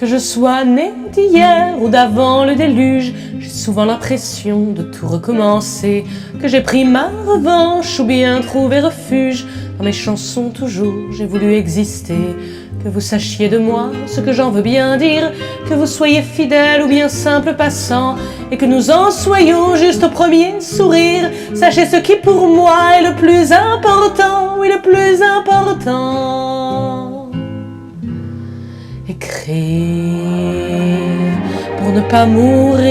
Que je sois né d'hier ou d'avant le déluge, j'ai souvent l'impression de tout recommencer, que j'ai pris ma revanche ou bien trouvé refuge. Dans mes chansons toujours j'ai voulu exister, que vous sachiez de moi ce que j'en veux bien dire, que vous soyez fidèle ou bien simple passant, et que nous en soyons juste au premier sourire. Sachez ce qui pour moi est le plus important, oui le plus important. Écrire pour ne pas mourir,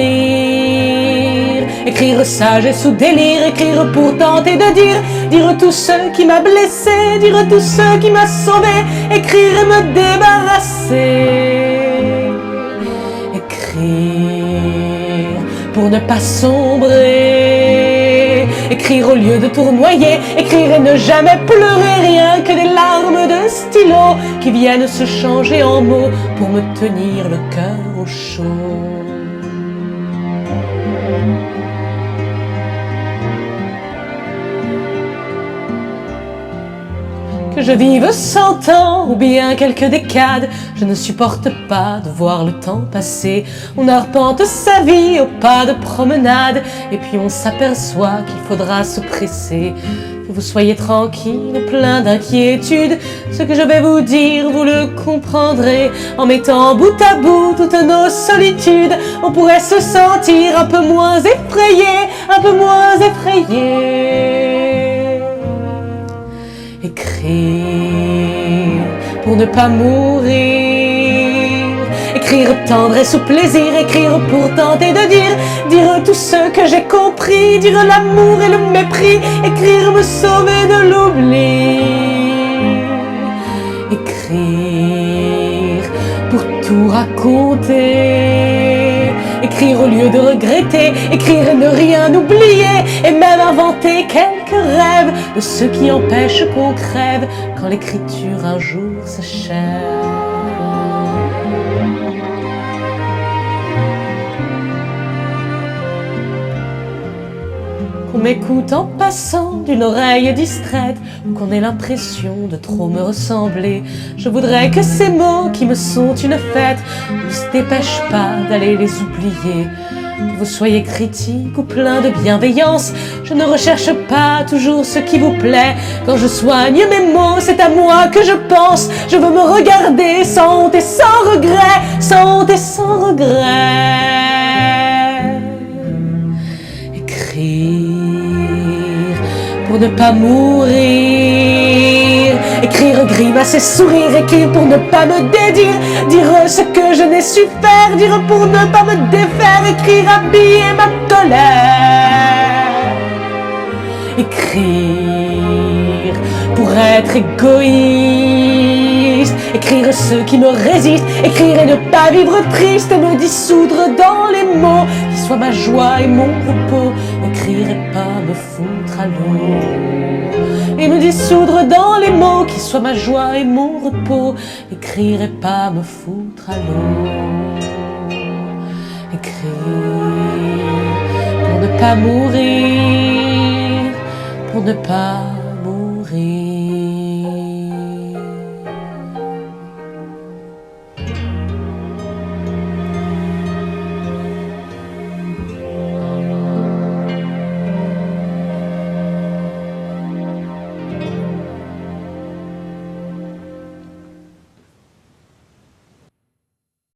écrire sagesse ou délire, écrire pour tenter de dire tout ce qui m'a blessé, dire tout ce qui m'a sauvé, écrire et me débarrasser. Écrire pour ne pas sombrer, écrire au lieu de tournoyer, écrire et ne jamais pleurer, rien que des larmes de stylo qui viennent se changer en mots pour me tenir le cœur au chaud. Que je vive 100 ans ou bien quelques décades, je ne supporte pas de voir le temps passer. On arpente sa vie au pas de promenade, et puis on s'aperçoit qu'il faudra se presser. Que vous soyez tranquille, plein d'inquiétude, ce que je vais vous dire, vous le comprendrez. En mettant bout à bout toutes nos solitudes, on pourrait se sentir un peu moins effrayé, un peu moins effrayé. Écrire pour ne pas mourir, écrire tendresse ou plaisir, écrire pour tenter de dire tout ce que j'ai compris, dire l'amour et le mépris, écrire me sauver de l'oubli. Écrire pour tout raconter, écrire au lieu de regretter, écrire et ne rien oublier, et même inventer quelques rêves de ceux qui empêchent qu'on crève quand l'écriture un jour s'achève. Qu'on m'écoute en passant d'une oreille distraite, ou qu'on ait l'impression de trop me ressembler, je voudrais que ces mots qui me sont une fête ne se dépêchent pas d'aller les oublier. Que vous soyez critique ou plein de bienveillance, je ne recherche pas toujours ce qui vous plaît. Quand je soigne mes mots, c'est à moi que je pense. Je veux me regarder sans honte et sans regret, sans honte et sans regret. Écrire pour ne pas mourir, écrire, grimacer, sourire, écrire pour ne pas me dédire, dire ce que je n'ai su faire, dire pour ne pas me défaire, écrire, habiller ma colère. Écrire pour être égoïste, écrire ceux qui me résistent, écrire et ne pas vivre triste, et me dissoudre dans les mots qui soient ma joie et mon repos, écrire et pas me foutre à l'eau, et me dissoudre dans les mots qui soient ma joie et mon repos, écrire et pas me foutre à l'eau. Écrire pour ne pas mourir, pour ne pas